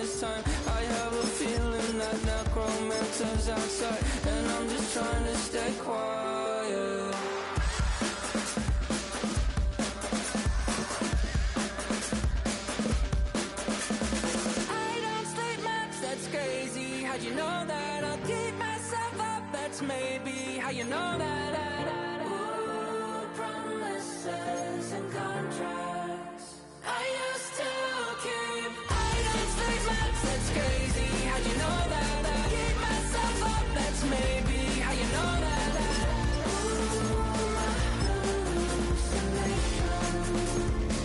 this time. I have a feeling that necromancer's outside, and I'm just trying to stay quiet. I don't sleep much, that's crazy. How'd you know that? I'll keep myself up, that's maybe how you know that. Ooh, promises and contracts I used to keep. I don't sleep much, that's crazy. How'd you know that? I'll keep myself up, that's maybe how you know that. Ooh, my hallucinations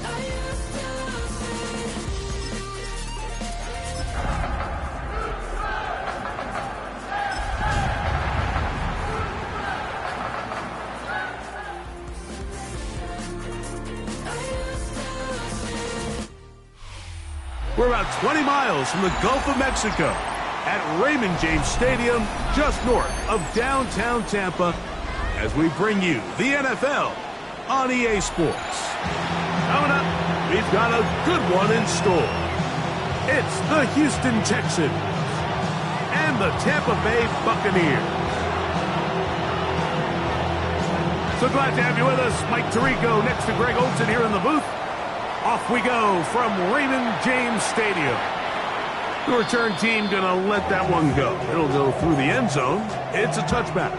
I used to see. We're about 20 miles from the Gulf of Mexico at Raymond James Stadium, just north of downtown Tampa, as we bring you the NFL on EA Sports. Coming up, we've got a good one in store. It's the Houston Texans and the Tampa Bay Buccaneers. So glad to have you with us. Mike Tirico next to Greg Olsen here in the booth. Off we go from Raymond James Stadium. The return team gonna let that one go. It'll go through the end zone. It's a touchback.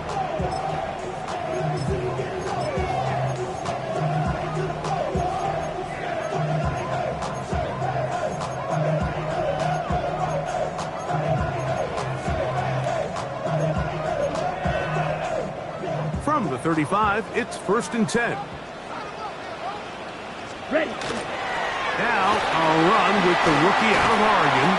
From the 35, it's 1st and 10. Ready. Now, a run with the rookie out of Oregon.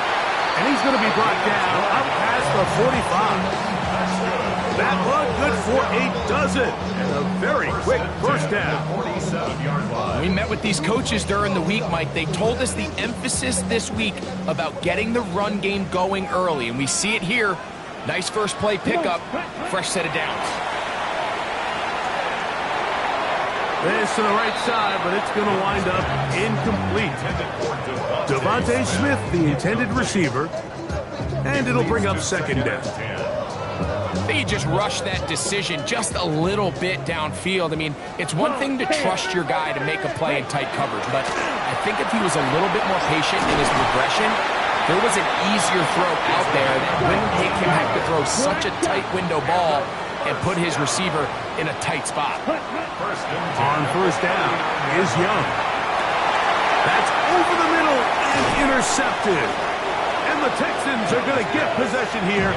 And he's going to be brought down up past the 45. That one good for a dozen. And a very quick first down. We met with these coaches during the week, Mike. They told us the emphasis this week about getting the run game going early. And we see it here. Nice first play pickup. Fresh set of downs. This to the right side, but it's going to wind up incomplete. Devontae Smith, the intended receiver, and it'll bring up 2nd down. They just rushed that decision just a little bit downfield. I mean, it's one thing to trust your guy to make a play in tight coverage, but I think if he was a little bit more patient in his progression, there was an easier throw out there that wouldn't make him have to throw such a tight window ball and put his receiver in a tight spot. On first down is Young. That's over the middle and intercepted. And the Texans are going to get possession here.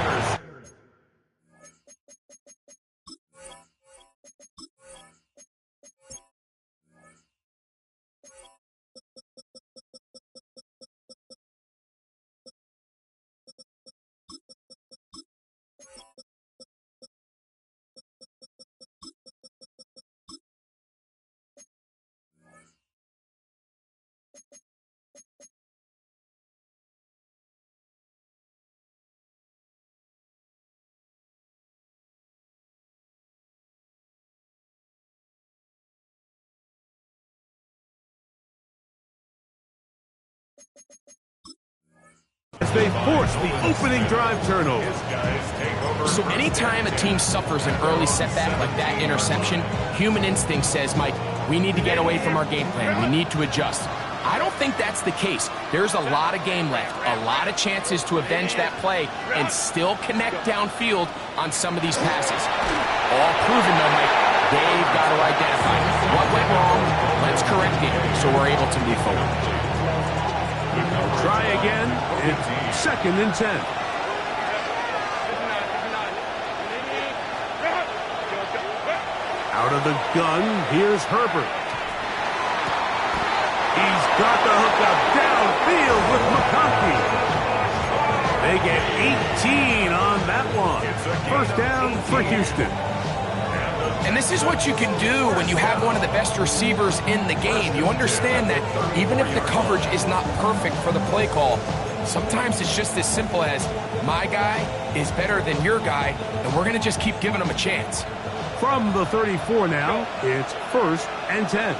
As they force the opening drive turnover. So anytime a team suffers an early setback like that interception, human instinct says, Mike, we need to get away from our game plan. We need to adjust. I don't think that's the case. There's a lot of game left, a lot of chances to avenge that play and still connect downfield on some of these passes. All proven, though, Mike, they've got to identify what went wrong, let's correct it so we're able to move forward. Try again. It's 2nd and 10. Out of the gun, here's Herbert. He's got the hookup downfield with McConkey. They get 18 on that one. First down for Houston. And this is what you can do when you have one of the best receivers in the game. You understand that even if the coverage is not perfect for the play call, sometimes it's just as simple as my guy is better than your guy, and we're going to just keep giving him a chance. From the 34 now, it's 1st and 10.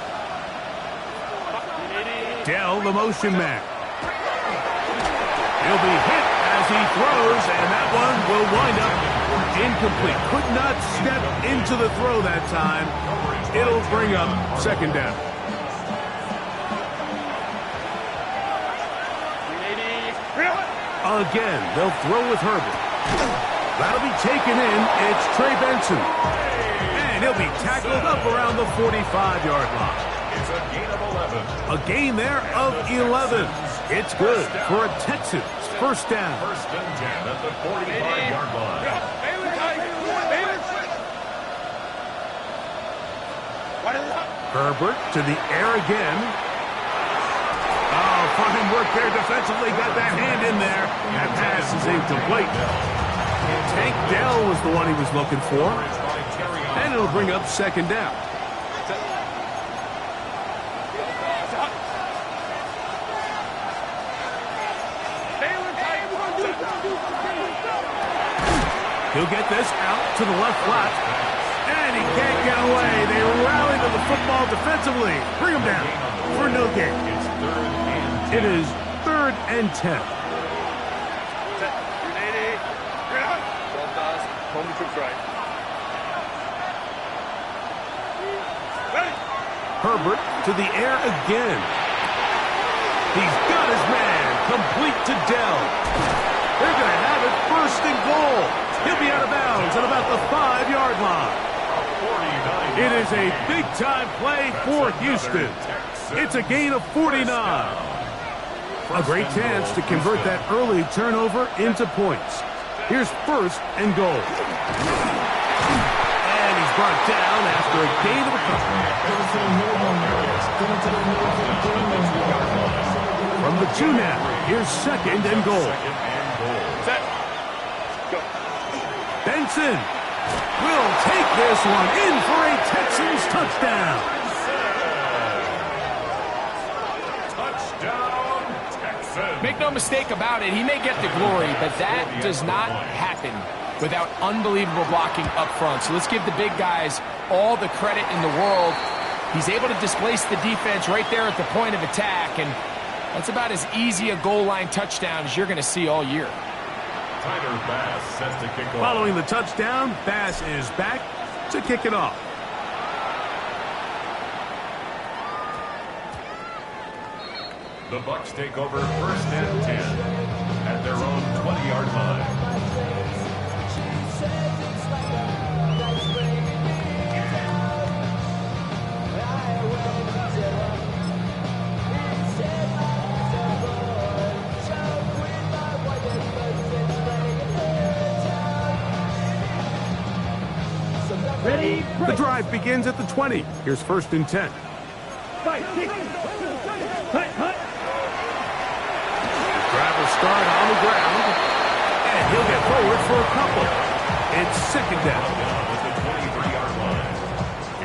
Dell, the motion man. He'll be hit as he throws, and that one will wind up incomplete. Could not step into the throw that time. It'll bring up second down. Again, they'll throw with Herbert. That'll be taken in. It's Trey Benson. And he'll be tackled up around the 45-yard line. It's a gain of 11. A gain there of 11. It's good for a Texans first down. First and 10 at the 45-yard line. Herbert to the air again. Oh, fine work there defensively. Got that hand in there. That pass is incomplete. Tank Dell was the one he was looking for. And it'll bring up second down. He'll get this out to the left flat. And he can't get away. They rally to the football defensively. Bring him down for no gain. It is 3rd and 10. Herbert to the air again. He's got his man. Complete to Dell. They're going to have it first and goal. He'll be out of bounds at about the 5-yard line. It is a big-time play for Houston. It's a gain of 49. A great chance to convert that early turnover into points. Here's first and goal. And he's brought down after a gain of a couple. From the 2 now, here's second and goal. Benson will take this one in for a Texans touchdown. Touchdown, Texans. Make no mistake about it, he may get the glory, but that does not happen without unbelievable blocking up front. So let's give the big guys all the credit in the world. He's able to displace the defense right there at the point of attack, and that's about as easy a goal line touchdown as you're going to see all year. Tyler Bass set to kick off. Following the touchdown, Bass is back to kick it off. The Bucs take over first and 10 at their own 20-yard line. The drive begins at the 20. Here's first and 10. Drive will start on the ground, and he'll get forward for a couple. It's second down. At the 23-yard line.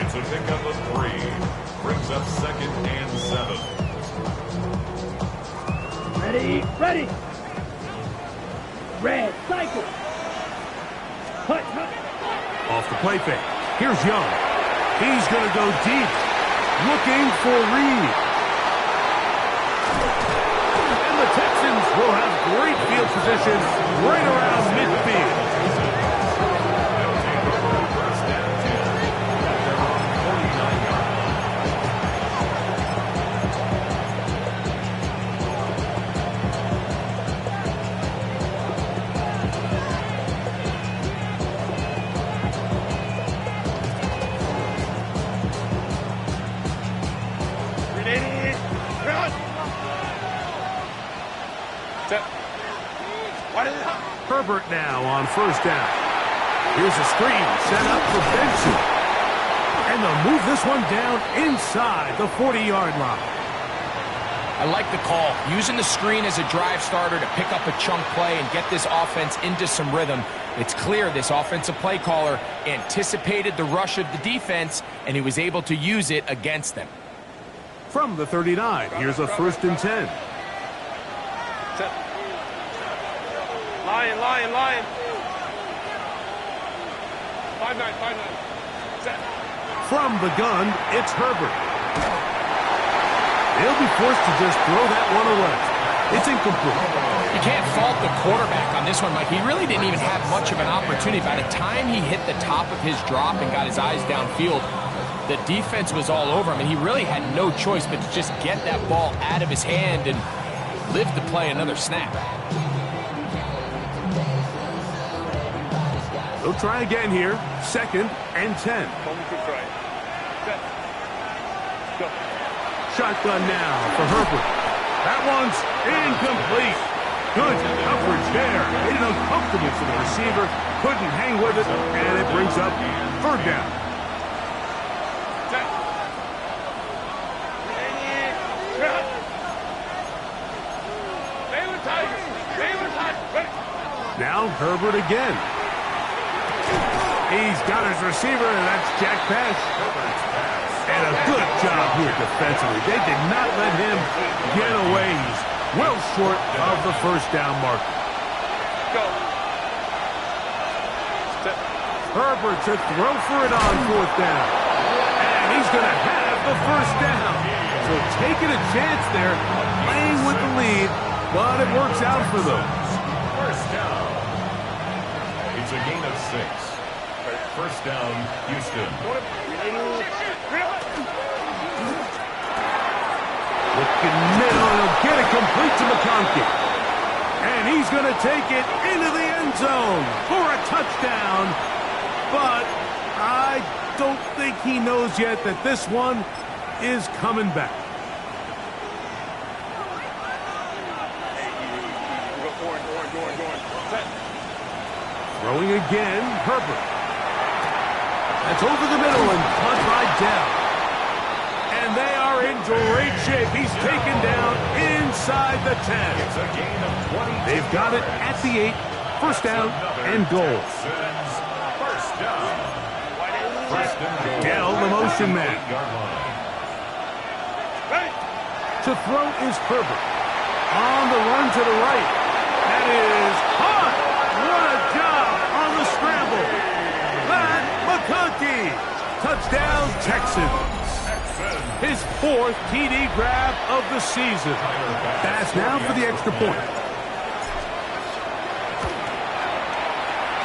It's a pickup of 3. Brings up second and 7. Ready. Red, cycle. Off the play fake. Here's Young. He's going to go deep. Looking for Reed. And the Texans will have great field position right around midfield. First and 10 at their own 49-yard line. Herbert now on first down. Here's a screen set up for Benson. And they'll move this one down inside the 40-yard line. I like the call. Using the screen as a drive starter to pick up a chunk play and get this offense into some rhythm. It's clear this offensive play caller anticipated the rush of the defense, and he was able to use it against them. From the 39, here's a first and 10. Lion. 5-9. Set. From the gun, it's Herbert. They'll be forced to just throw that one away. It's incomplete. You can't fault the quarterback on this one, Mike. He really didn't even have much of an opportunity. By the time he hit the top of his drop and got his eyes downfield, the defense was all over him, and he really had no choice but to just get that ball out of his hand and live to play another snap. They'll try again here. 2nd and 10. Shotgun now for Herbert. That one's incomplete. Good coverage there. Made it uncomfortable for the receiver. Couldn't hang with it, and it brings up 3rd down. Now Herbert again. He's got his receiver, and that's Jack Pass. And a good job here defensively. They did not let him get away. He's well short of the 1st down mark. Herbert to throw for it on 4th down. And he's going to have the 1st down. So taking a chance there, playing with the lead, but it works out for them. 1st down. It's a gain of 6. 1st down, Houston. Looking middle, he'll get it complete to McConkey. And he's going to take it into the end zone for a touchdown. But I don't think he knows yet that this one is coming back. Throwing again, Herbert. That's over the middle and caught by Dell. And they are in great shape. He's taken down inside the 10. It's a gain of 20. They've got it at the 8. 1st down and goal. 1st down. 1st and goal. Dell, the motion man. 8-yard line. To throw is Herbert. On the run to the right. That is caught. What a job on the scramble. Matt McConkey. Touchdown, Texans. His 4th TD grab of the season. Pass now for the extra point.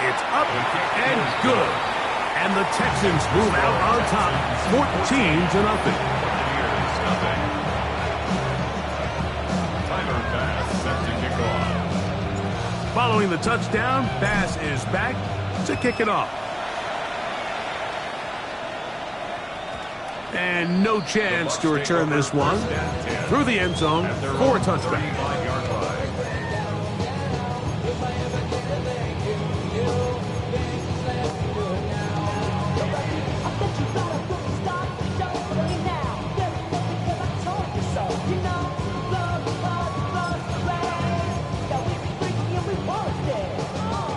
It's up and good. And the Texans move out on top, 14-0. Tyler Bass set to kick off. Following the touchdown, Bass is back to kick it off. And no chance to return this one through the end zone for a touchdown.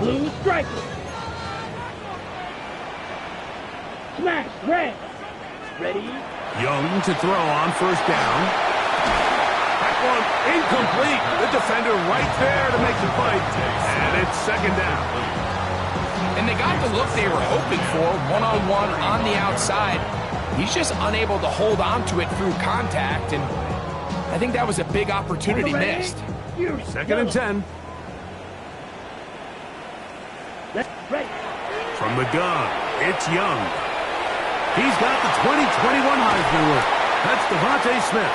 Blue striker. Smash, red. Ready? Young to throw on 1st down. That one incomplete. The defender right there to make the fight. And it's 2nd down. And they got the look they were hoping for, one-on-one on the outside. He's just unable to hold on to it through contact, and I think that was a big opportunity missed. 2nd and 10. From the gun, it's Young. He's got the 2021 Heisman winner. That's Devontae Smith.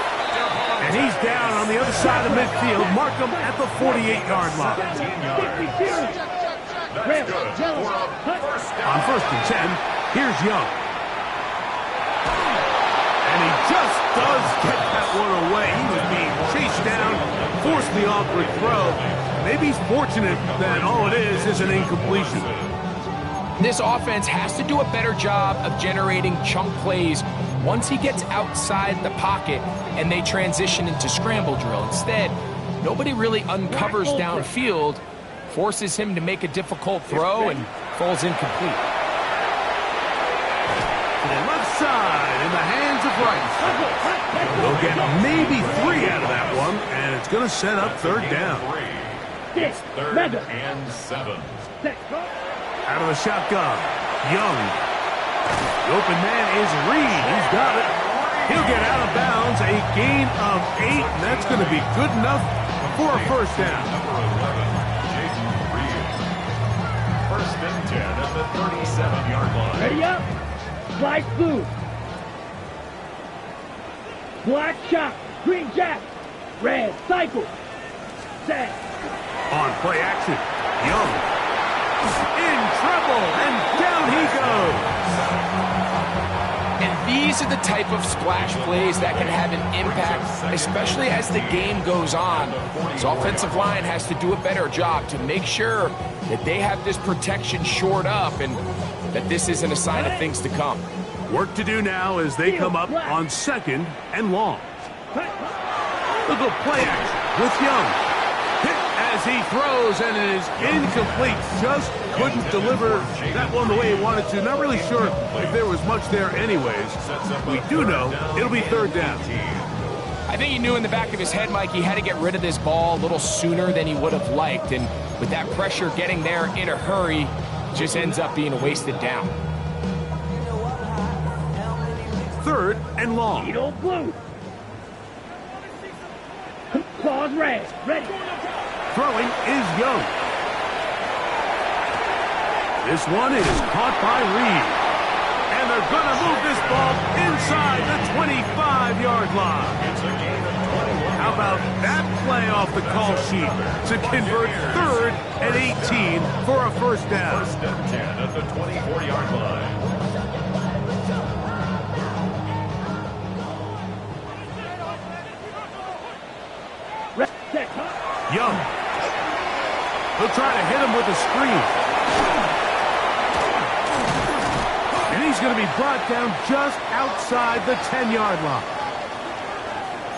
And he's down on the other side of midfield. Mark him at the 48-yard line. On 1st and 10, here's Young. And he just does get that one away. He was being chased down, forced the awkward throw. Maybe he's fortunate that all it is an incompletion. This offense has to do a better job of generating chunk plays once he gets outside the pocket and they transition into scramble drill. Instead, nobody really uncovers downfield, forces him to make a difficult throw, and falls incomplete. To the left side in the hands of Rice. They'll get maybe 3 out of that one, and it's going to set up 3rd down. It's 3rd and 7. Out of the shotgun, Young. The open man is Reed. He's got it. He'll get out of bounds. A gain of 8, and that's going to be good enough for a 1st down. and 10 at the 37-yard line. Ready up. Slice blue. Black chop. Green jack. Red cycle. Set. On play action, Young in trouble, and down he goes. And these are the type of splash plays that can have an impact, especially as the game goes on. His offensive line has to do a better job to make sure that they have this protection shored up and that this isn't a sign of things to come. Work to do now as they come up on 2nd and long. Look at play action with Young. Hit as he throws, and it is incomplete. Just couldn't deliver that one the way he wanted to. Not really sure if there was much there anyways. We do know it'll be 3rd down. I think he knew in the back of his head, Mike, he had to get rid of this ball a little sooner than he would have liked. And with that pressure getting there in a hurry, just ends up being a wasted down. 3rd and long. Beetle blue. Claws red. Ready. Throwing is Young. This one is caught by Reed. And they're going to move this ball inside the 25-yard line. How about that play off the call sheet to convert 3rd and 18 for a 1st down? 1st and 10 at the 24-yard line. Young. He'll try to hit him with a screen. And he's going to be brought down just outside the 10-yard line.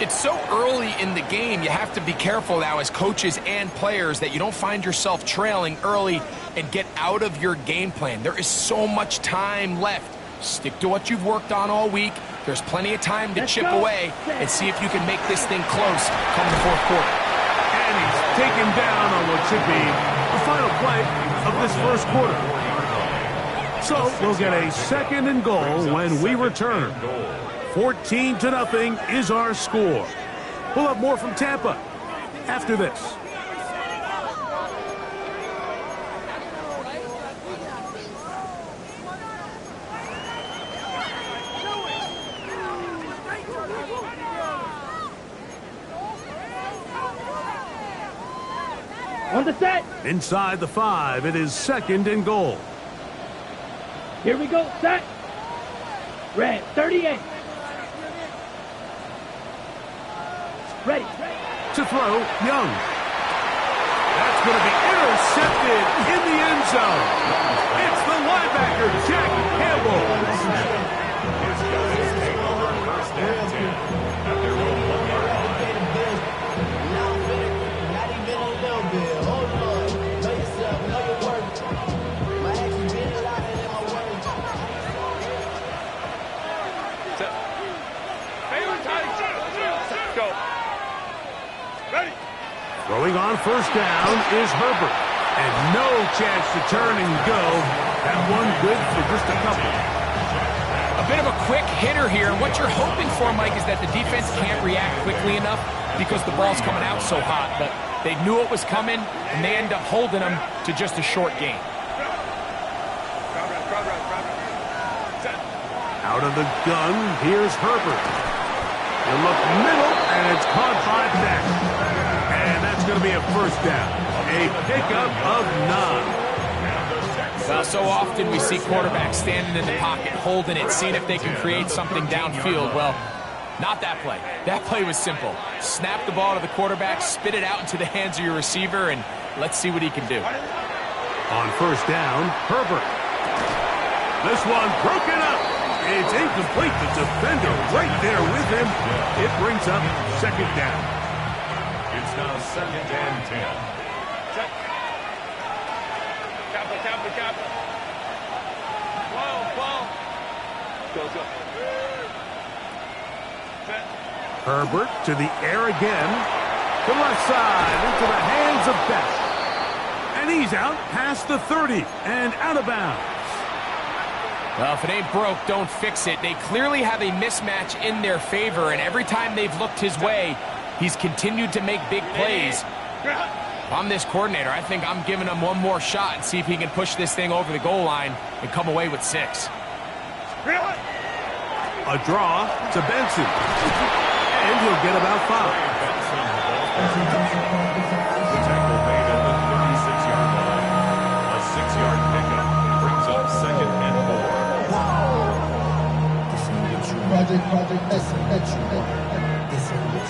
It's so early in the game, you have to be careful now as coaches and players that you don't find yourself trailing early and get out of your game plan. There is so much time left. Stick to what you've worked on all week. There's plenty of time to chip away and see if you can make this thing close come the 4th quarter. And he's taken down on what should be the final play of this 1st quarter. So we'll get a 2nd and goal when we return. 14-0 is our score. We'll have more from Tampa after this. On the set. Inside the 5, it is 2nd and goal. Here we go. Set. Red 38. Ready. To throw, Young. That's going to be intercepted in the end zone. It's the linebacker, Jack Campbell. His guys take over 1st and 10 at their own 1-yard line. Not even a little bit. Hold on. Know yourself. Know your work. My actions been louder than my words. Go. Ready. Throwing on 1st down is Herbert. And no chance to turn and go. That one good for just a couple. A bit of a quick hitter here. What you're hoping for, Mike, is that the defense can't react quickly enough because the ball's coming out so hot. But they knew it was coming, and they end up holding them to just a short gain. Out of the gun, here's Herbert. You look middle, and it's caught by Beck. And that's going to be a 1st down. A pickup of 9. Well, so often we see quarterbacks standing in the pocket, holding it, seeing if they can create something downfield. Well, not that play. That play was simple. Snap the ball to the quarterback, spit it out into the hands of your receiver, and let's see what he can do. On 1st down, Herbert. This one broken up. It's incomplete. The defender right there with him. It brings up 2nd down. It's now 2nd and 10. Kappa. Ball. Go. Set. Herbert to the air again. To the left side into the hands of Beck. And he's out past the 30 and out of bounds. Well, if it ain't broke, don't fix it. They clearly have a mismatch in their favor, and every time they've looked his way, he's continued to make big plays. If I'm this coordinator, I think I'm giving him one more shot and see if he can push this thing over the goal line and come away with 6. A draw to Benson. And he'll get about 5. The tackle made at the 36-yard line. A 6-yard pickup brings up 2nd and 4.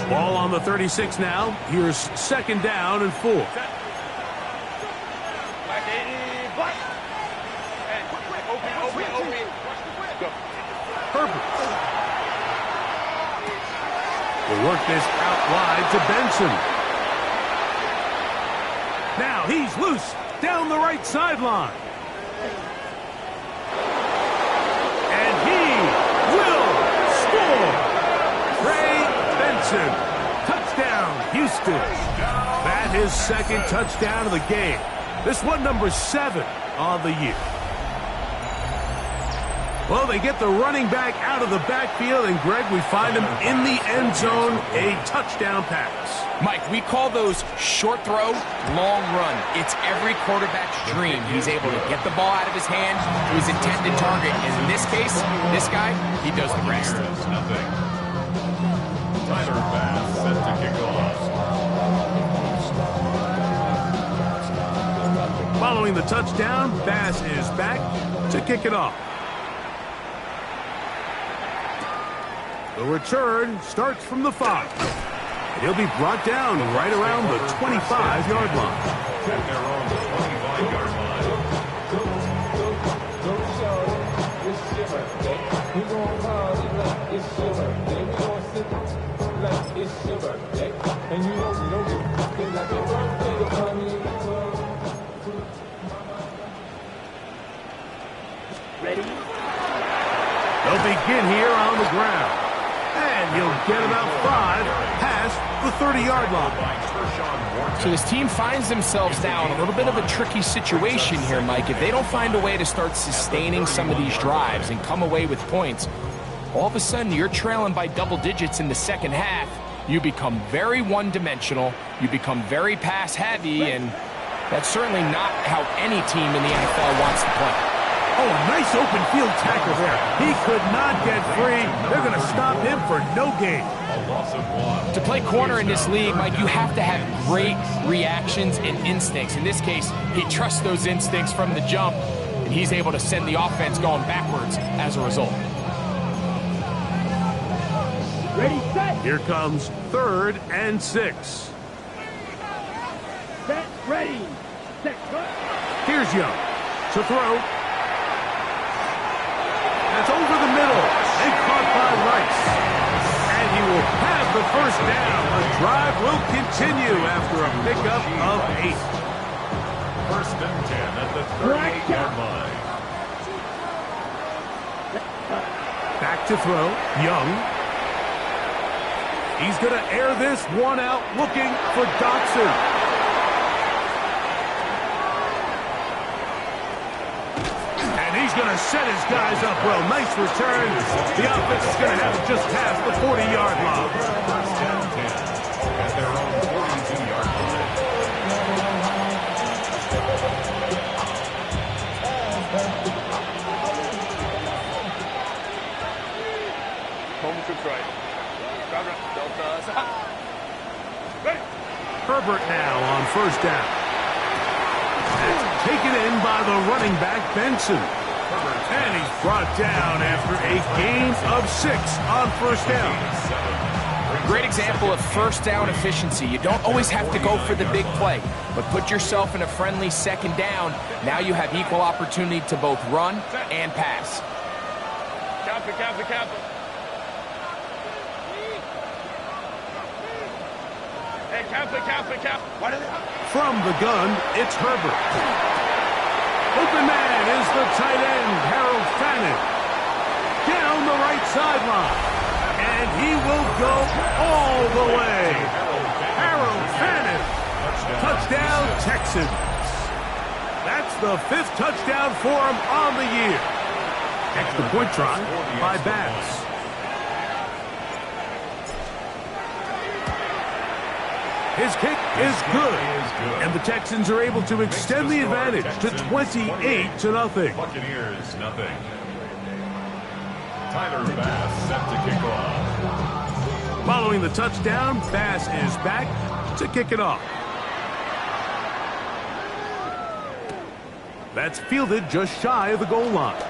Ball on the 36 now. Here's 2nd down and 4. Black 80, black. And open. Go. Herbert will work this out wide to Benson. Now he's loose down the right sideline. And he will score. Trey Benson. Touchdown, Houston. That is 2nd touchdown of the game. This one number 7 on the year. Well, they get the running back out of the backfield, and Greg, we find him in the end zone, a touchdown pass. Mike, we call those short throw, long run. It's every quarterback's dream. He's able to get the ball out of his hand to his intended target. And in this case, this guy, he does the rest. Nothing. Tyler Bass set to kick off. Following the touchdown, Bass is back to kick it off. The return starts from the 5. And he'll be brought down right around the 25-yard line. At their own 25-yard line. Ready? They'll begin here on the ground. And he'll get about 5 past the 30-yard line. So this team finds themselves now in a little bit of a tricky situation here, Mike. If they don't find a way to start sustaining some of these drives and come away with points, all of a sudden you're trailing by double digits in the second half. You become very one-dimensional. You become very pass-heavy, and that's certainly not how any team in the NFL wants to play. Oh, a nice open field tackle there. He could not get free. They're going to stop him for no gain. A loss of 1. To play corner in this league, Mike, you have to have great reactions and instincts. In this case, he trusts those instincts from the jump, and he's able to send the offense going backwards as a result. Ready, set. Here comes 3rd and 6. Set, ready. Set, go. Here's Young to throw. That's over the middle and caught by Rice. And he will have the 1st down. The drive will continue after a pickup of 8. 1st and 10 at the 38-yard line. Back to throw. Young. He's going to air this one out, looking for Dotson. And he's going to set his guys up well. Nice return. The offense is going to have it just past the 40-yard line. 1st and 10 at their own 42-yard line. Home to try. Herbert now on 1st down. That's taken in by the running back, Benson. And he's brought down after a gain of 6 on 1st down. Great example of 1st down efficiency. You don't always have to go for the big play, but put yourself in a friendly 2nd down. Now you have equal opportunity to both run and pass. Kappa. Hey, Kappa. What is it? From the gun, it's Herbert. Open man is the tight end, Harold Fannin. Down the right sideline. And he will go all the way. Harold Fannin. Touchdown, Texans. That's the 5th touchdown for him on the year. Extra point try by Bass. His kick is good. And the Texans are able to extend the advantage to 28-0. Buccaneers, nothing. Tyler Bass set to kick off. Following the touchdown, Bass is back to kick it off. That's fielded just shy of the goal line.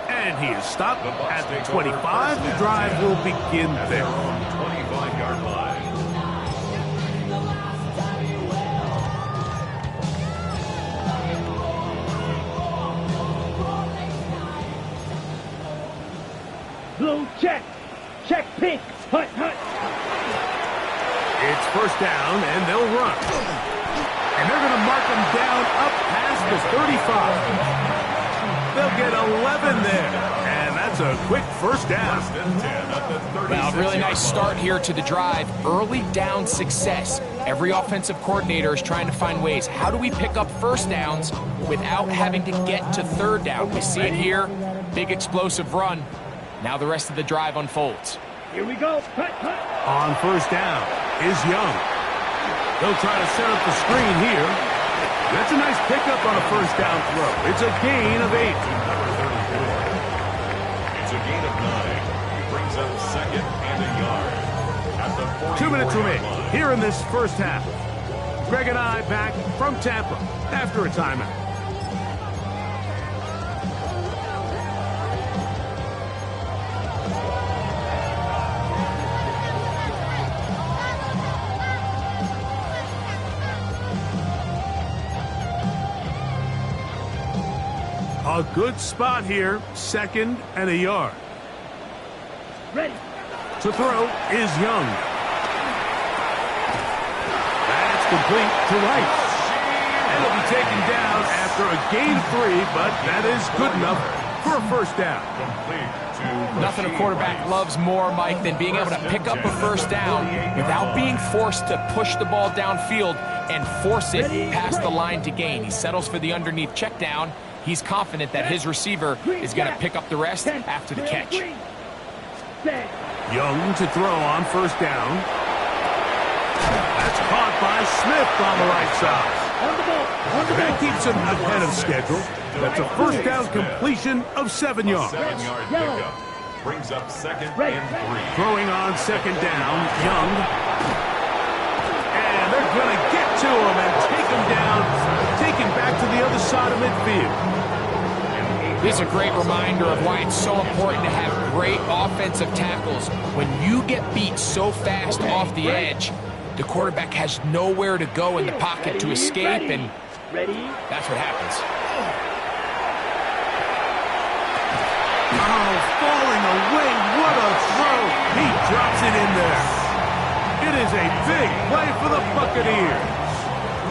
And he is stopped at the 25. The drive will begin there. 25-yard line. Blue check. Check pink. Hut, hut. It's first down, and they'll run. And they're going to mark them down up past the 35. They'll get 11 there. And that's a quick first down. Well, really nice start here to the drive. Early down success. Every offensive coordinator is trying to find ways. How do we pick up first downs without having to get to third down? We see it here. Big explosive run. Now the rest of the drive unfolds. Here we go. Hut, hut. On first down is Young. They'll try to set up the screen here. That's a nice pickup on a first down throw. It's a gain of 8. It's a gain of 9. Brings up second and a yard. At the 2 minutes remain line. here in this first half. Greg and I back from Tampa after a timeout. A good spot here, second and a yard. Ready. To throw is Young. That's complete to Rice. And it'll be taken down after a gain of 3, but that is good enough for a first down. Complete to Nothing a quarterback loves more, Mike, than being able to pick up a first down without being forced to push the ball downfield and force it past the line to gain. He settles for the underneath check down. He's confident that his receiver is going to pick up the rest after the catch. Young to throw on first down. That's caught by Smith on the right side. That keeps him ahead of schedule. That's a first down completion of 7 yards. 7-yard pickup. Brings up second and 3. Throwing on second down, Young. And they're going to get to him and take him down, take him back to the other side of midfield. This is a great reminder of why it's so important to have great offensive tackles. When you get beat so fast off the edge, the quarterback has nowhere to go in the pocket to escape, and that's what happens. Oh, falling away, what a throw. He drops it in there. It is a big play for the Buccaneers.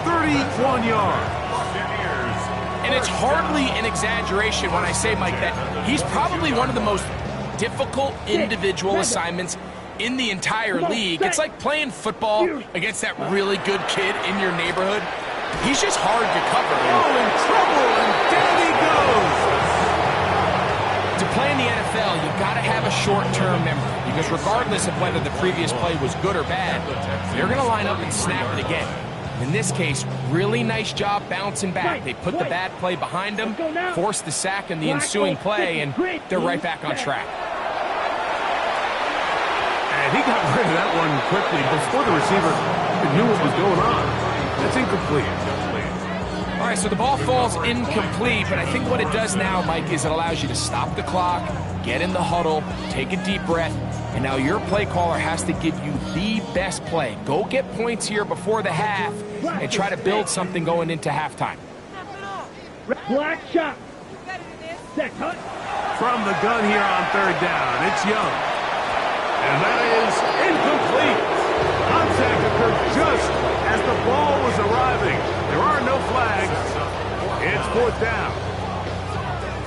31 yards. And it's hardly an exaggeration when I say, Mike, that he's probably one of the most difficult individual assignments in the entire league. It's like playing football against that really good kid in your neighborhood. He's just hard to cover. Oh, in trouble, and down he goes. To play in the NFL, you've got to have a short-term memory, because regardless of whether the previous play was good or bad, they're going to line up and snap it again. In this case, really nice job bouncing back. They put the bad play behind them, forced the sack in the ensuing play, and they're right back on track. And he got rid of that one quickly before the receiver knew what was going on. That's incomplete. All right, so the ball falls incomplete, but I think what it does now, Mike, is it allows you to stop the clock, get in the huddle, take a deep breath, and now your play caller has to give you the best play. Go get points here before the half and try to build something going into halftime. Black shot. Set, hut. From the gun here on third down, it's Young. And that is incomplete. Contact occurred just as the ball was arriving. There are no flags. It's fourth down.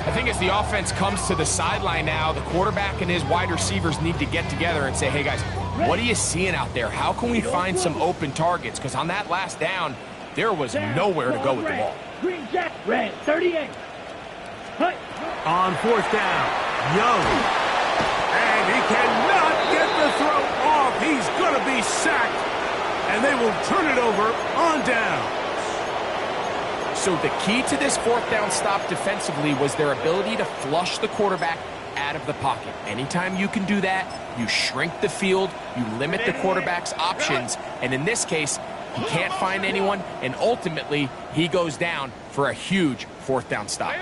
I think as the offense comes to the sideline now, the quarterback and his wide receivers need to get together and say, hey, guys, what are you seeing out there? How can we find some open targets? Because on that last down, there was nowhere to go with the ball. Green jack, red, 38. Hut. On fourth down, Young. And he cannot get the throw off. He's going to be sacked and they will turn it over on down. So the key to this fourth down stop defensively was their ability to flush the quarterback out of the pocket. Anytime you can do that, you shrink the field, you limit the quarterback's options, and in this case, he can't find anyone, and ultimately, he goes down for a huge fourth down stop.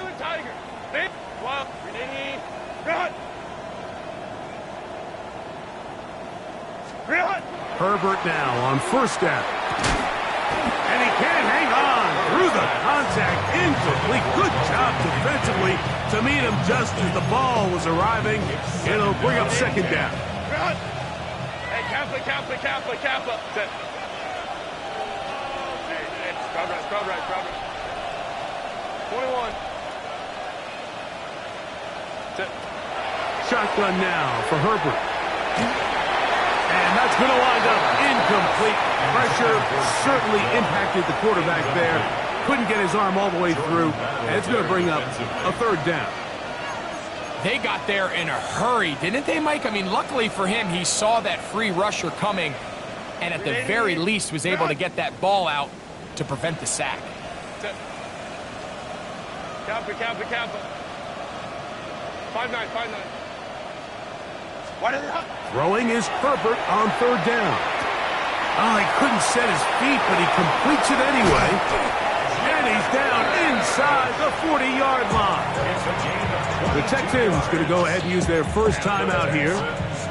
Herbert now on first down. And he can't hang on through the contact, incomplete. Good job defensively to meet him just as the ball was arriving. It'll bring up second down. Hey, Kappa. Set. Hey, scrub right. 21. Set. Shotgun now for Herbert. And that's going to wind up incomplete. Pressure certainly impacted the quarterback there. Couldn't get his arm all the way through. And it's going to bring up a third down. They got there in a hurry, didn't they, Mike? I mean, luckily for him, he saw that free rusher coming, and at the very least was able to get that ball out to prevent the sack. Kappa. 5'9". Throwing is Herbert on third down. Oh, he couldn't set his feet, but he completes it anyway. And he's down inside the 40-yard line. The Texans going to go ahead and use their first timeout here,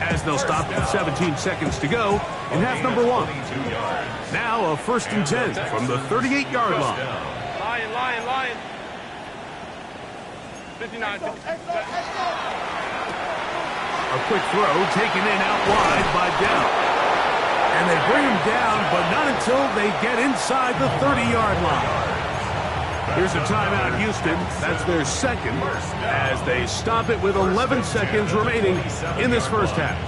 as they'll stop with 17 seconds to go in half number 1. Now a 1st and 10 from the 38-yard line. Lion. 59. A quick throw taken in out wide by Dell. And they bring him down, but not until they get inside the 30-yard line. Here's a timeout, Houston. That's their second, as they stop it with 11 seconds remaining in this first half.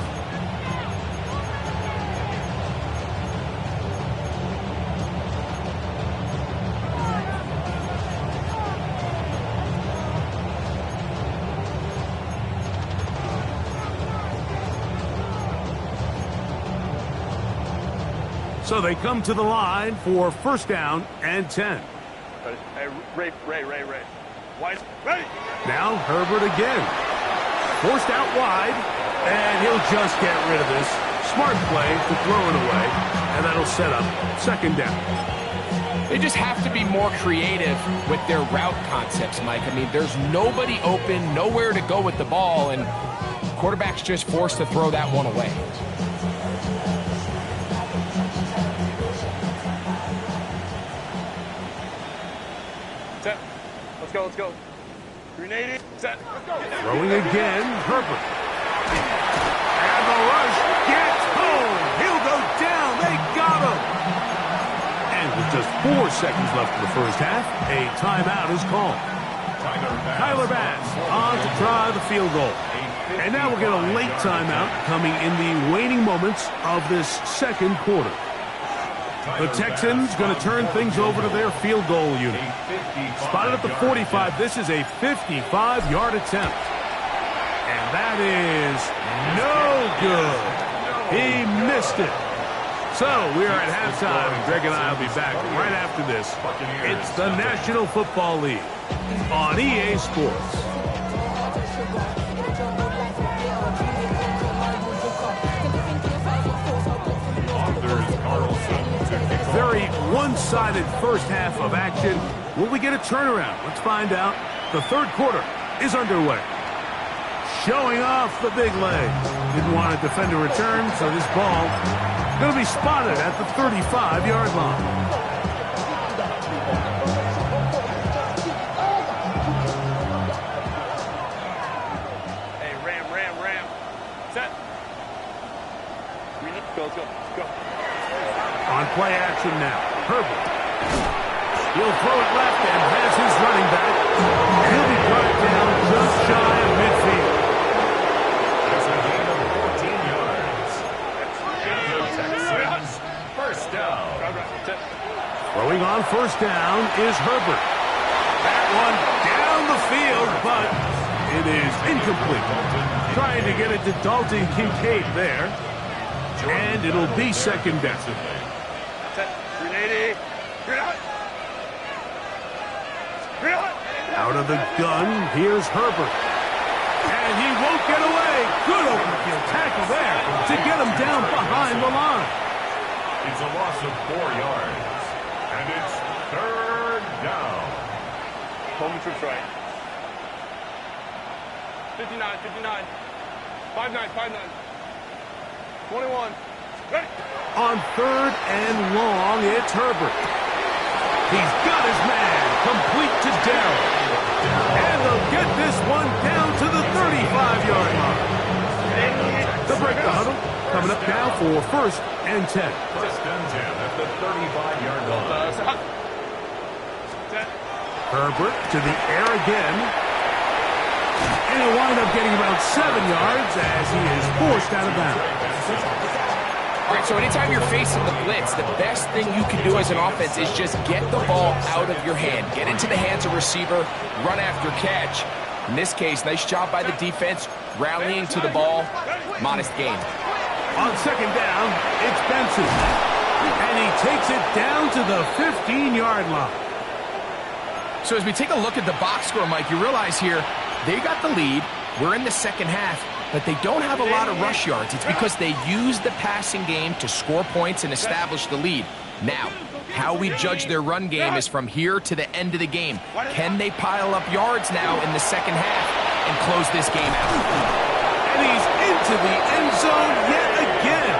So they come to the line for first down and 10. Hey, Ray. Wide. Ready. Now Herbert again. Forced out wide, and he'll just get rid of this. Smart play to throw it away, and that'll set up second down. They just have to be more creative with their route concepts, Mike. I mean, there's nobody open, nowhere to go with the ball, and quarterback's just forced to throw that one away. Set. Let's go. Grenade. Set. Let's go. Throwing again, Herbert. And the rush gets home. He'll go down. They got him. And with just 4 seconds left in the first half, a timeout is called. Tyler Bass on to try the field goal. And now we'll get a late timeout coming in the waning moments of this second quarter. The Texans going to turn things over to their field goal unit. Spotted at the 45. This is a 55-yard attempt. And that is no good. He missed it. So we are at halftime. Greg and I will be back right after this. It's the National Football League on EA Sports. Very one-sided first half of action. Will we get a turnaround? Let's find out. The third quarter is underway. Showing off the big legs. Didn't want to defend a return, so this ball going to be spotted at the 35-yard line. Hey, ram. Set. Let's go. On play action now, Herbert. He'll throw it left and has his running back. He'll be brought down just shy of midfield. That's a gain of 14 yards. Texans, first down. Throwing on first down is Herbert. That one down the field, but it is incomplete. Trying to get it to Dalton Kincaid there. And it'll be second down. Out of the gun, here's Herbert. And he won't get away. Good open field tackle there to get him down behind the line. It's a loss of 4 yards. And it's 3rd down. Home trips right. 59, 59. 5-9, 5-9. 21. Ready. On 3rd and long, it's Herbert. He's got his man, complete to Darrell. And they'll get this one down to the 35-yard line. They'll break the huddle, coming up now for 1st and 10. 1st and 10 at the 35-yard line. Herbert to the air again. And he'll wind up getting about 7 yards as he is forced out of bounds. All right, so anytime you're facing the blitz, the best thing you can do as an offense is just get the ball out of your hand. Get into the hands of receiver, run after catch. In this case, nice job by the defense, rallying to the ball. Modest gain. On 2nd down, it's Benson. And he takes it down to the 15-yard line. So as we take a look at the box score, Mike, you realize here, they got the lead. We're in the 2nd half, but they don't have a lot of rush yards. It's because they use the passing game to score points and establish the lead. Now, how we judge their run game is from here to the end of the game. Can they pile up yards now in the 2nd half and close this game out? And he's into the end zone yet again.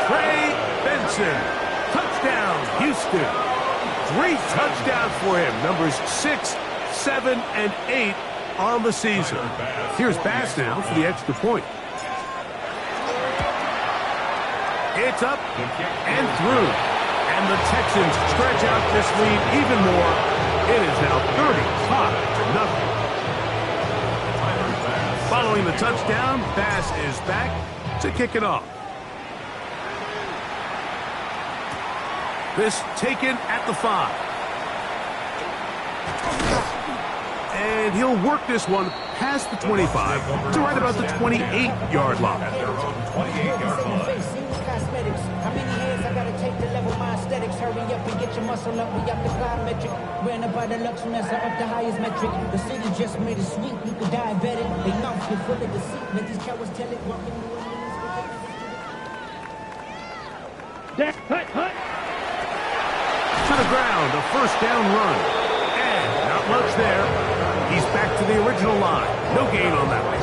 Trey Benson. Touchdown, Houston. 3 touchdowns for him. Numbers 6, 7, and 8 on the season. Here's Bass now for the extra point. It's up and through. And the Texans stretch out this lead even more. It is now 35-0. Following the touchdown, Bass is back to kick it off. This taken at the 5. And he'll work this one past the 25 to right about the 28-yard line. How many years I gotta take to level my aesthetics? Hurry up and get your muscle up. We up the plyometric. Ran up by the Lux Mesa up the highest metric. The city just made it sweet. You could diabetic. They mouth get full of deceit. Let these cowards tell it. Walking New Orleans. Hut. To the ground, a 1st down run. And not much there. He's back to the original line. No gain on that one.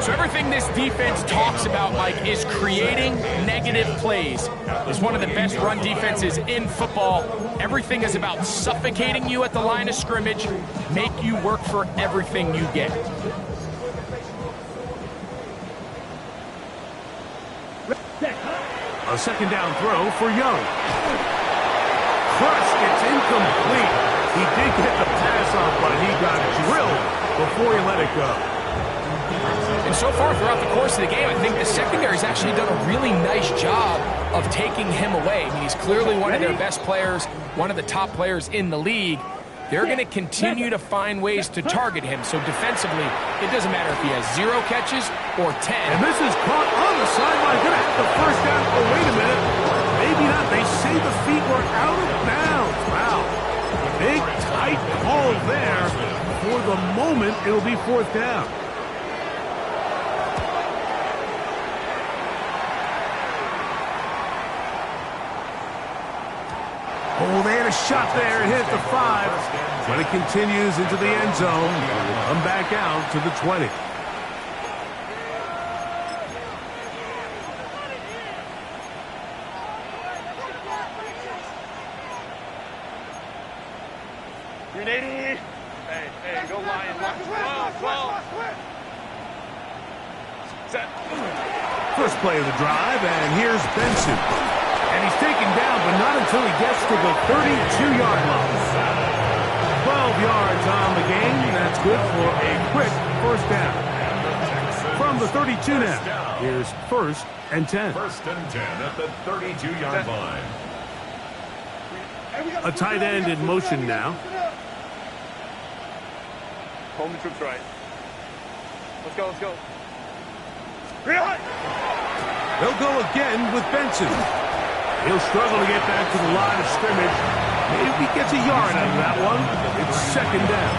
So everything this defense talks about, Mike, is creating negative plays. It's one of the best run defenses in football. Everything is about suffocating you at the line of scrimmage, make you work for everything you get. A 2nd down throw for Young. Crushed, it's incomplete. He did get the pass off, but he got drilled before he let it go. And so far throughout the course of the game, I think the secondary's actually done a really nice job of taking him away. I mean, he's clearly one of their best players, one of the top players in the league. They're going to continue to find ways to target him. So defensively, it doesn't matter if he has 0 catches or 10. And this is caught on the sideline. Going to have the 1st down. Oh, wait a minute. Maybe not. They say the feet were out of bounds. Wow. Big, tight call there. For the moment, it'll be 4th down. Oh, they had a shot there. It hit the 5. But it continues into the end zone. It will come back out to the 20. Hey, go Lions. 12. Set. First play of the drive, and here's Benson. And he's taken down, but not until he gets to the 32-yard line. 12 yards on the game. That's good for a quick 1st down. From the 32 now, here's 1st and 10. 1st and 10 at the 32-yard line. A tight end in motion now. Home troops right. Let's go. They'll go again with Benson. He'll struggle to get back to the line of scrimmage. Maybe Hope he gets a yard out of that one. It's second down.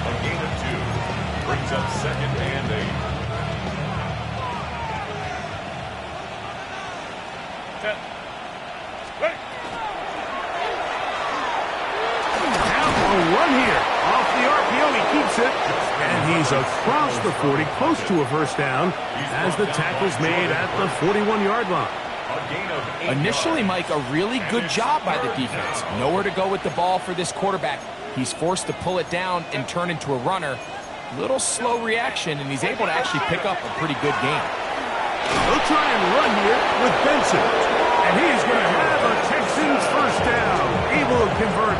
A gain of 2 brings up second and 8. Set. Ready. Now a run here. Off the RPO, he keeps it. And he's across the 40, close to a first down, as the tackle's made at the 41-yard line. Initially, Mike, a really good job by the defense. Nowhere to go with the ball for this quarterback. He's forced to pull it down and turn into a runner. Little slow reaction, and he's able to actually pick up a pretty good game. They'll try and run here with Benson. And he's going to have a Texans first down. Able to convert.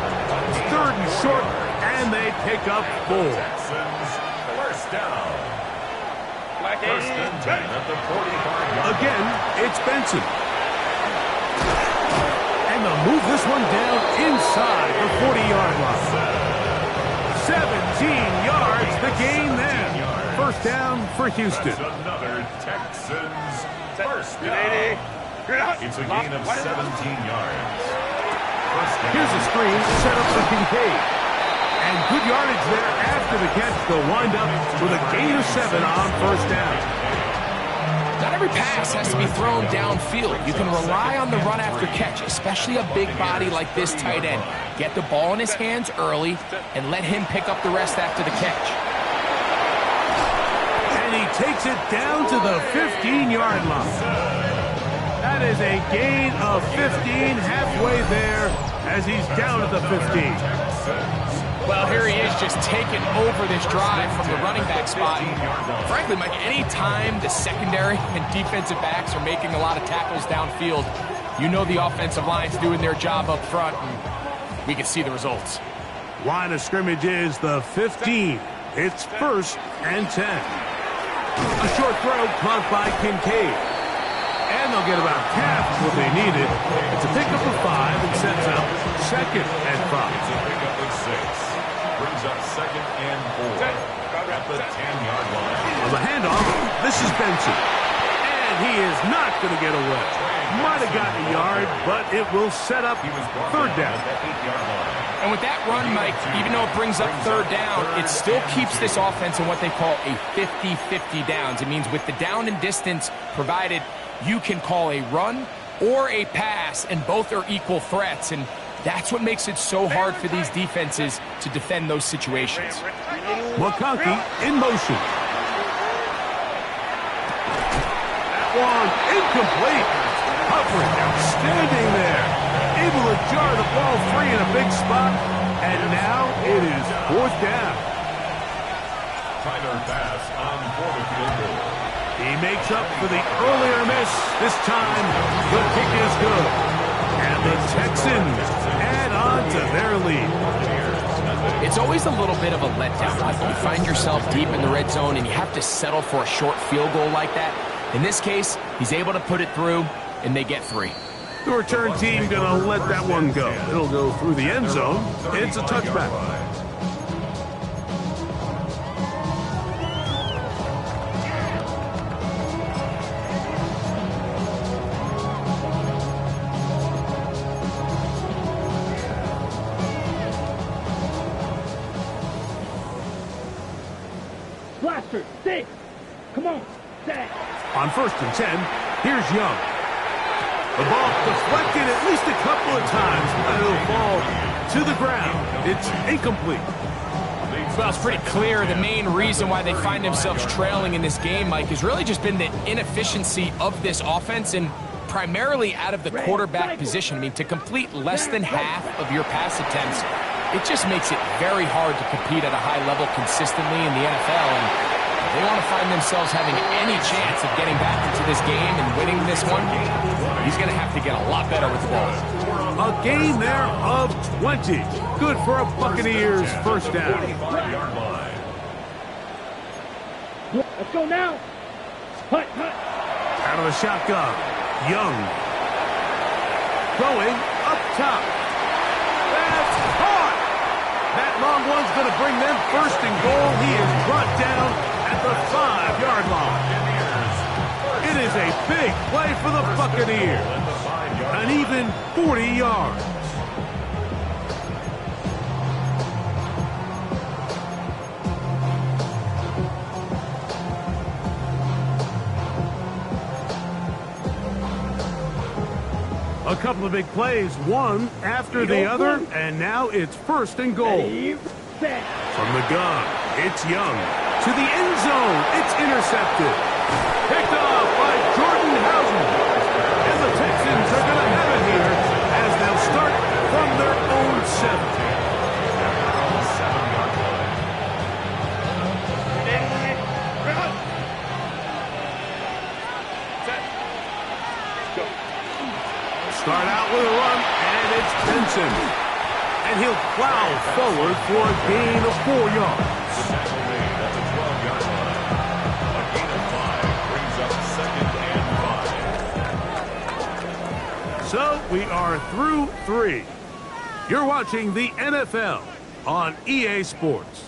It's third and short, and they pick up 4. Texans first down. First and 10 at the 45-yard line. Again, it's Benson. And they'll move this one down inside the 40-yard line. 17 yards, the gain there. First down for Houston. That's another Texans first down. It's a gain of 17 yards. First down. Here's a screen set up for Kincaid. And good yardage there after the catch. They'll wind up with a gain of 7 on first down. Not every pass has to be thrown downfield. You can rely on the run after catch, especially a big body like this tight end. Get the ball in his hands early and let him pick up the rest after the catch. And he takes it down to the 15-yard line. That is a gain of 15 halfway there as he's down at the 15. Well, here he is just taking over this drive from the running back spot. Frankly, Mike, any time the secondary and defensive backs are making a lot of tackles downfield, you know the offensive line's doing their job up front, and we can see the results. Line of scrimmage is the 15. It's first and 10. A short throw caught by Kincaid. And they'll get about half of what they needed. It's a pickup of 5 and sets up second and 5. It's a pickup of 6. Brings up second and 4 at the 10-yard line. On the handoff, this is Benson. And he is not going to get away. Might have gotten a yard, but it will set up third down. And with that run, Mike, even though it brings up third down, it still keeps this offense in what they call a 50-50 downs. It means with the down and distance provided, you can call a run or a pass, and both are equal threats. And that's what makes it so hard for these defenses to defend those situations. McConkey in motion. That one incomplete. Hovering, outstanding there. Able to jar the ball free in a big spot. And now it is fourth down. Tyler Bass on for the field goal. He makes up for the earlier miss. This time, the kick is good. And the Texans add on to their lead. It's always a little bit of a letdown. Like you find yourself deep in the red zone and you have to settle for a short field goal like that. In this case, he's able to put it through, and they get 3. The return team going to let that one go. It'll go through the end zone. It's a touchback. Blaster, 6. Come on, set. On first and 10, here's Young. The ball deflected at least a couple of times, but it'll fall to the ground. It's incomplete. Well, it's pretty clear the main reason why they find themselves trailing in this game, Mike, has really just been the inefficiency of this offense and primarily out of the quarterback position. I mean, to complete less than half of your pass attempts, it just makes it very hard to compete at a high level consistently in the NFL. And if they want to find themselves having any chance of getting back into this game and winning this one, he's going to have to get a lot better with the ball. A gain there of 20. Good for a Buccaneers first down. Let's go now. Hut, hut. Out of the shotgun, Young. Going up top. That's caught. That long one's going to bring them first and goal. He is brought down at the 5-yard line. It is a big play for the Buccaneers. An even 40 yards. couple of big plays, one after the other, and now it's first and goal. From the gun, it's Young. To the end zone, it's intercepted. Picked off by Jordan Housen. And the Texans are going to have it here as they'll start from their own 7. Start out with a run, and it's Benson. And he'll plow forward for a gain of 4 yards. The tackle made at the 12-yard line. A gain of 5 brings up 2nd and 5. So we are through 3. You're watching the NFL on EA Sports.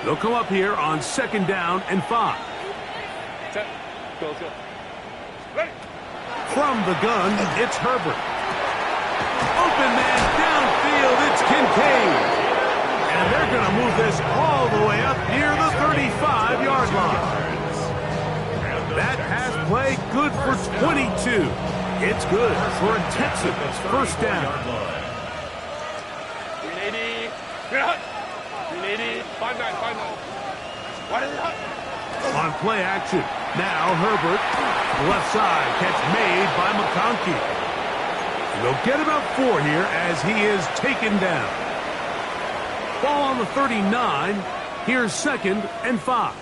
They'll come up here on 2nd down and 5. From the gun, it's Herbert. Open man downfield, it's Kincaid. And they're going to move this all the way up near the 35-yard line. That pass play good for 22. It's good for a Texans first down. 5-9. On play action, now Herbert, left side, catch made by McConkey. And they'll get about 4 here as he is taken down. Ball on the 39, here's 2nd and 5.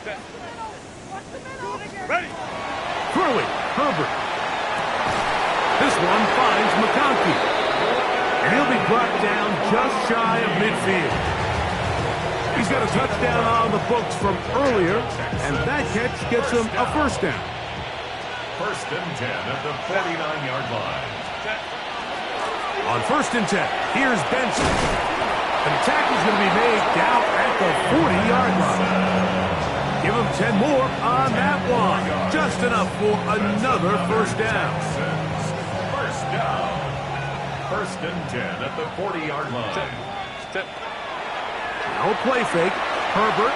Ready. Throwing, Herbert. This one finds McConkey. And he'll be brought down just shy of midfield. He's got a touchdown on the books from earlier, and that catch gets him a first down. 1st and 10 at the 49-yard line. On 1st and 10, here's Benson. And the tackle's going to be made down at the 40-yard line. Give him 10 more on that one. Just enough for another first down. First down. 1st and 10 at the 40-yard line. Now a play fake. Herbert.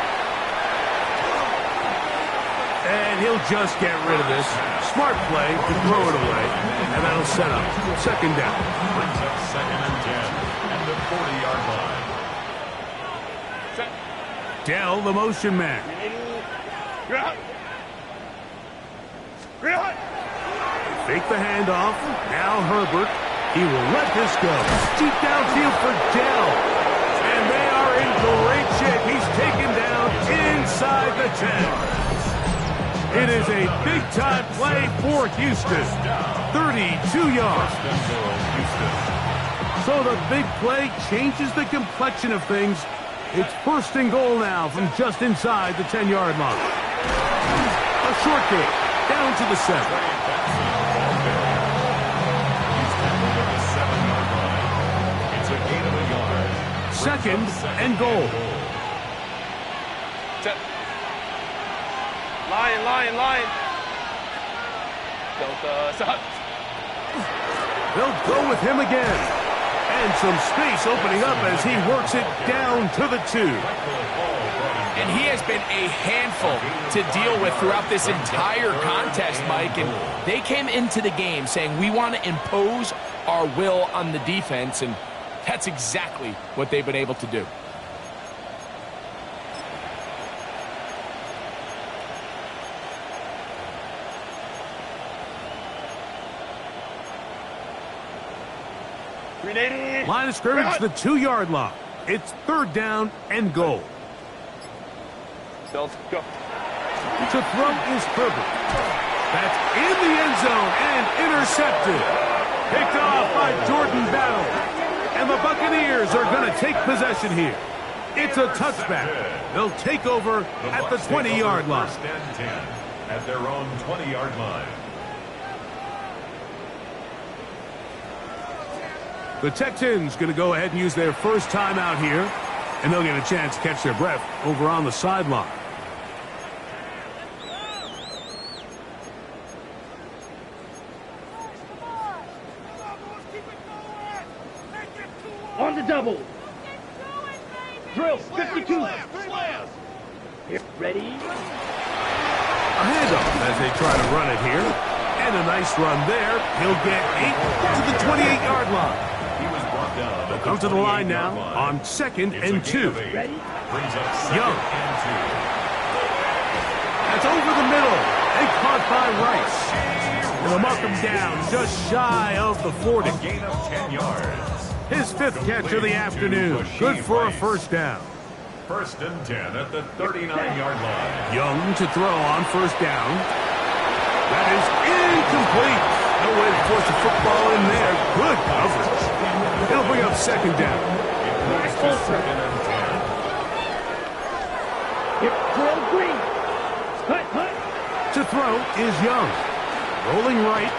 And he'll just get rid of this. Smart play to throw it away. And that'll set up 2nd down. Brings up 2nd and 10 and the 40-yard line. Dell, the motion man. Fake the handoff. Now Herbert. He will let this go. Deep downfield for Dell. And they are in great shape. He's taken down inside the 10. It is a big-time play for Houston. 32 yards. So the big play changes the complexion of things. It's 1st and goal now from just inside the 10-yard line. A short game down to the 7. 2nd and goal. Lion. They'll go with him again. And some space opening up as he works it down to the 2. And he has been a handful to deal with throughout this entire contest, Mike. And they came into the game saying, we want to impose our will on the defense, and that's exactly what they've been able to do. Line of scrimmage, the 2-yard line. It's 3rd down and goal. Go. To throw is Herbert. That's in the end zone and intercepted. Picked off by Jordan Battle. And the Buccaneers are going to take possession here. It's a touchback. They'll take over at the 20-yard line. 1st and 10 at their own 20-yard line. The Texans going to go ahead and use their first timeout here, and they'll get a chance to catch their breath over on the sideline. On the double. Drill 52. Here, ready? A handoff as they try to run it here. And a nice run there. He'll get 8 to the 28-yard line. He was brought down. They'll come to the line now on 2nd and 2. Ready? Brings up 2nd Young. and 2. That's over the middle and caught by Rice. And they'll mark him down just shy of the 40. A gain of 10 yards. His 5th catch of the afternoon. Good for a first down. 1st and 10 at the 39-yard line. Young to throw on first down. That is incomplete. No way to force a football in there. Good coverage. It'll bring up 2nd down. It moves to 2nd and 10. Here, drill green. Hut, hut. To throw is Young. Rolling right.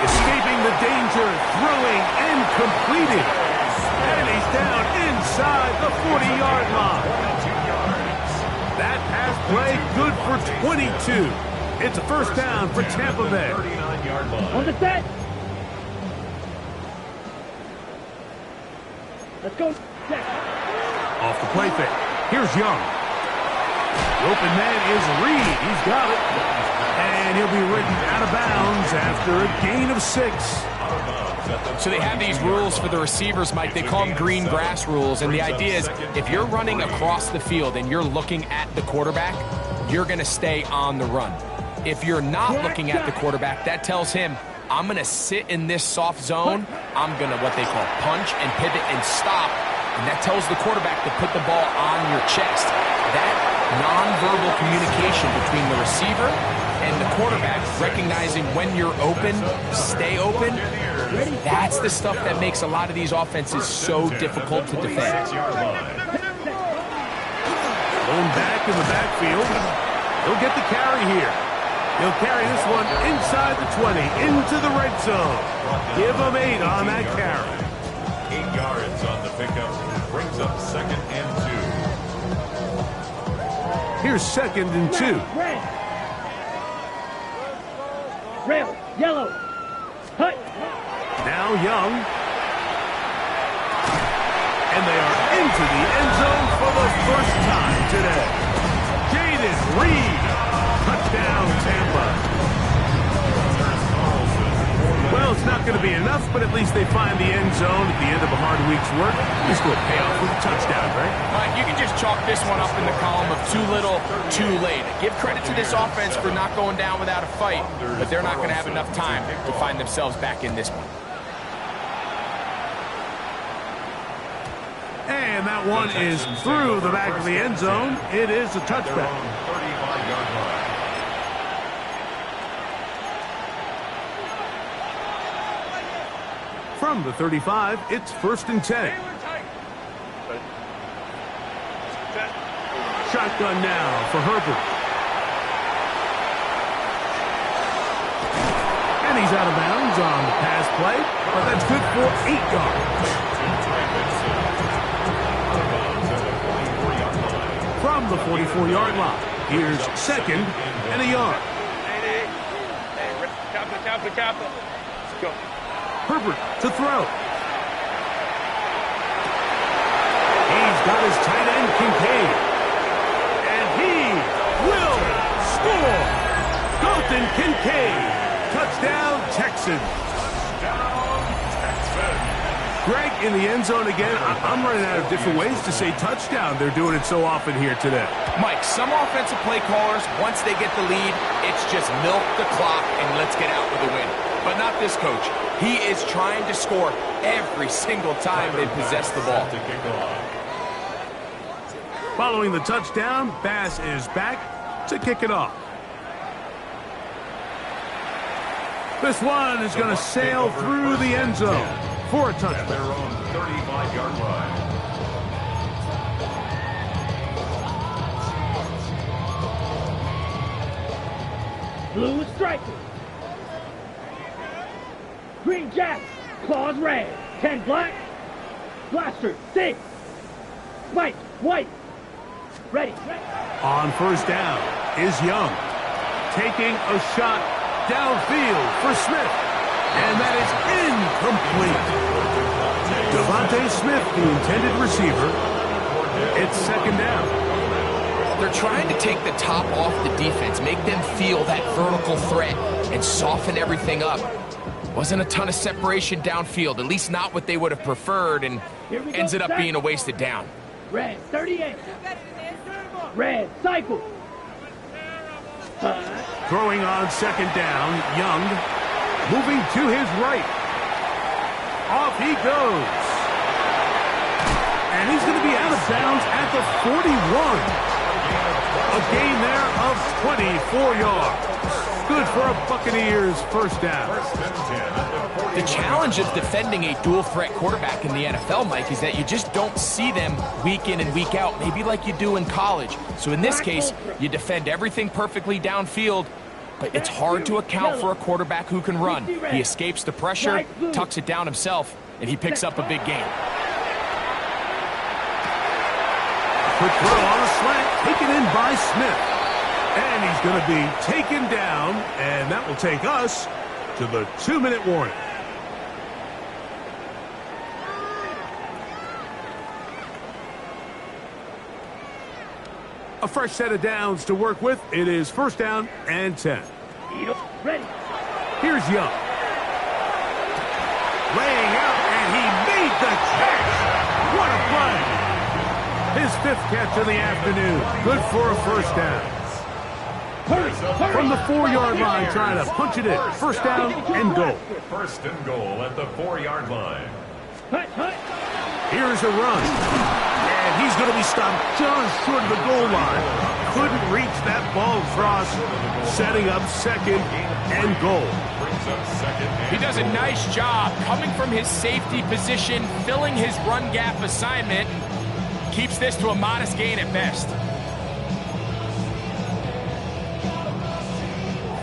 Escaping the danger. Throwing and completing. And he's down inside the 40-yard line. 2 yards. That pass play good for 22. It's a first down for Tampa Bay. 39-yard line. On the set. Let's go. Set. Off the play fake. Here's Young. The open man is Reed. He's got it. And he'll be ridden out of bounds after a gain of 6. So they have these rules for the receivers, Mike. They call them green grass rules. And the idea is if you're running across the field and you're looking at the quarterback, you're going to stay on the run. If you're not looking at the quarterback, that tells him, I'm going to sit in this soft zone. I'm going to what they call punch and pivot and stop. And that tells the quarterback to put the ball on your chest. That nonverbal communication between the receiver and the quarterback, recognizing when you're open, stay open, that's the stuff that makes a lot of these offenses so difficult to defend. 6-yard line. Going back in the backfield. He'll get the carry here. He'll carry this one inside the 20, into the red zone. Give him 8 on that carry. 8 yards on the pickup. Brings up 2nd and 2. Here's 2nd and 2. Red. Rail. Yellow. Hut. Now Young. And they are into the end zone for the first time today. Jaden Reed. Touchdown, Tampa. Well, it's not going to be enough, but at least they find the end zone at the end of a hard week's work. Just go pay off with a touchdown, right? Mike, you can just chalk this one up in the column of too little, too late. Give credit to this offense for not going down without a fight, but they're not going to have enough time to find themselves back in this one. And that one is through the back of the end zone. It is a touchback. 35-yard line. From the 35, it's 1st and 10. Shotgun now for Herbert. And he's out of bounds on the pass play, but that's good for 8 yards. From the 44-yard line, here's 2nd and a yard. Hey, captain. Let's go. Herbert to throw. He's got his tight end, Kincaid. And he will score. Dalton Kincaid. Touchdown, Texans. Greg in the end zone again. I'm running out of different ways to say touchdown. They're doing it so often here today. Mike, some offensive play callers, once they get the lead, it's just milk the clock and let's get out with a win. But not this coach. He is trying to score every single time they possess the ball. Following the touchdown, Bass is back to kick it off. This one is going to sail through the end zone for a touchdown. Their own 35-yard line. Blue is striking. Green jack. Claws red. 10 black. Blaster 6. Spike white. Ready. On first down is Young. Taking a shot downfield for Smith. And that is incomplete. Devontae Smith, the intended receiver. It's second down. They're trying to take the top off the defense, make them feel that vertical threat, and soften everything up. Wasn't a ton of separation downfield, at least not what they would have preferred, and ends up being a wasted down. Red, 38. Red, cycle. Throwing on second down, Young. Moving to his right. Off he goes. And he's going to be out of bounds at the 41. A gain there of 24 yards. Good for a Buccaneers first down. The challenge of defending a dual-threat quarterback in the NFL, Mike, is that you just don't see them week in and week out, maybe like you do in college. So in this case, you defend everything perfectly downfield, but it's hard to account for a quarterback who can run. He escapes the pressure, tucks it down himself, and he picks up a big gain. Quick throw on a slant, taken in by Smith. And he's going to be taken down, and that will take us to the 2-minute warning. A fresh set of downs to work with. It is first down and 10. Ready. Here's Young. Laying out, and he made the catch. What a play. His 5th catch of the afternoon. Good for a first down. From the 4-yard line, trying to punch it in. First down and goal. First and goal at the 4-yard line. Here's a run. And he's going to be stopped just short of the goal line. Couldn't reach that ball across. Setting up second and goal. He does a nice job coming from his safety position, filling his run gap assignment. Keeps this to a modest gain at best.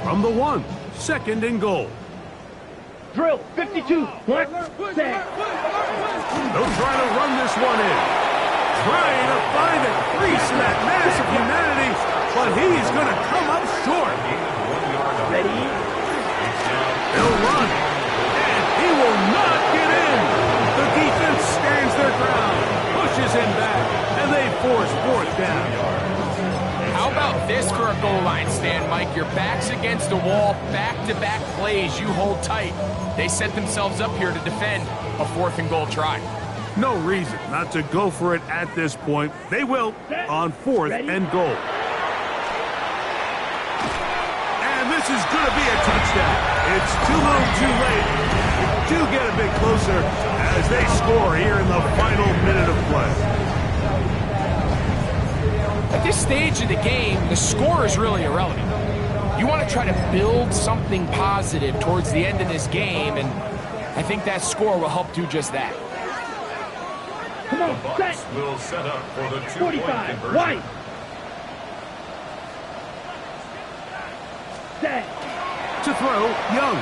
From the 1, second and goal. Drill, 52. What? Set. They'll try to run this one in. Trying to find a crease in that mass of humanity, but he's going to come up short. Ready? They'll run, and he will not get in. The defense stands their ground, pushes him back, and they force fourth down. How about this for a goal line stand, Mike? Your back's against the wall, back-to-back plays, you hold tight. They set themselves up here to defend a 4th and goal try. No reason not to go for it at this point. They will on 4th and goal. And this is going to be a touchdown. It's too little too late. They do get a bit closer as they score here in the final minute of play. At this stage of the game, the score is really irrelevant. You want to try to build something positive towards the end of this game, and I think that score will help do just that. Come on, the Bucs will set up for the 2-point 45. conversion. White. Set. To throw, Young.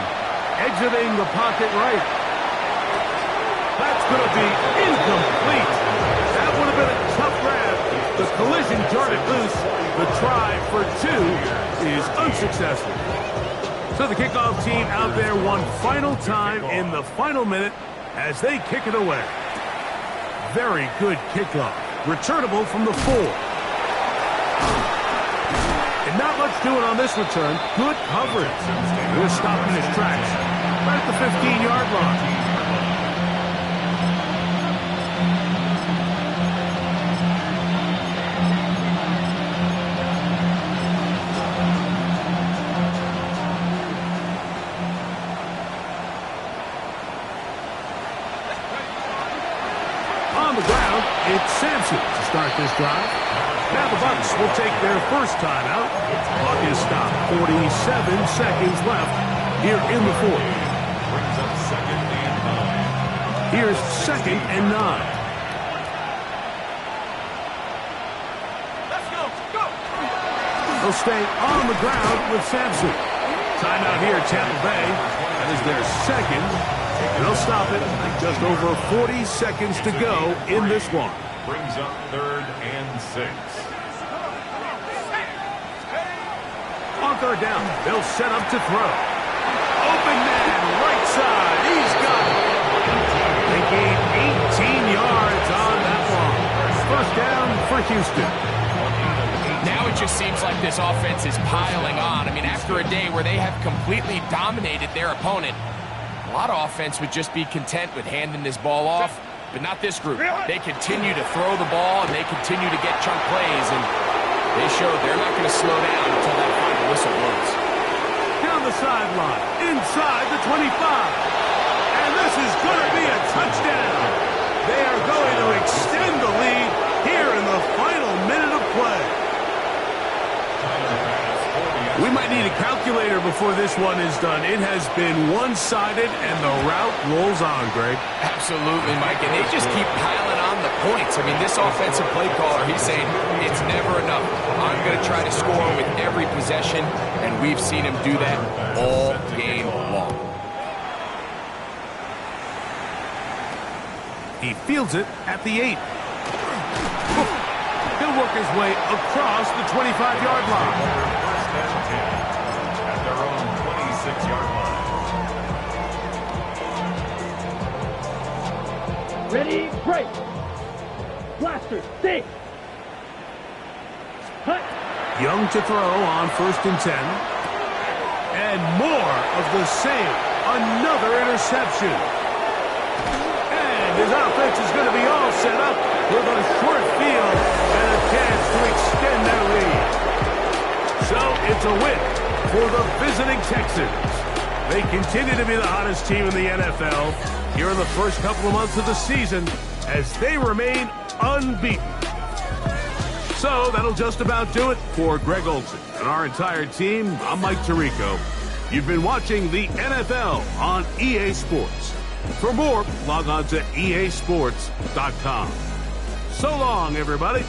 Exiting the pocket right. That's going to be incomplete. That would have been a tough grab. The collision jarred it loose. The try for 2 is unsuccessful. So the kickoff team out there one final time in the final minute as they kick it away. Very good kickoff. Returnable from the 4. And not much doing on this return. Good coverage. We're stopping his tracks right at the 15-yard line. On the ground, it's Sampson to start this drive. Now the Bucs will take their first time out. Clock is stopped. 47 seconds left here in the 4th. Brings up second and 9. Here's second and 9. Let's go. Go. They'll stay on the ground with Sampson. Timeout here, Tampa Bay. That is their second. They'll stop it. Just over 40 seconds to go in this one. Brings up 3rd and 6. On 3rd down, they'll set up to throw. Open man, right side. He's got it. They gain First down for Houston. Now it just seems like this offense is piling on. I mean, after a day where they have completely dominated their opponent, a lot of offense would just be content with handing this ball off, but not this group. They continue to throw the ball, and they continue to get chunk plays, and they show they're not going to slow down until that final whistle blows. Down the sideline, inside the 25. And this is going to be a touchdown. They are going to extend the lead here in the final minute of play. We might need a calculator before this one is done. It has been one-sided, and the route rolls on, Greg. Absolutely, Mike, and they just keep piling on the points. I mean, this offensive play caller, he's saying it's never enough. I'm going to try to score with every possession, and we've seen him do that all game long. He fields it at the 8. He'll work his way across the 25-yard line. At their own 26-yard line. Ready, break. Blaster, stay. Hut. Young to throw on 1st and 10. And more of the same. Another interception. And his offense is going to be all set up with a short field and a chance to extend their lead. So it's a win for the visiting Texans. They continue to be the hottest team in the NFL here in the first couple of months of the season as they remain unbeaten. So that'll just about do it for Greg Olsen and our entire team. I'm Mike Tirico. You've been watching the NFL on EA Sports. For more, log on to easports.com. So long, everybody.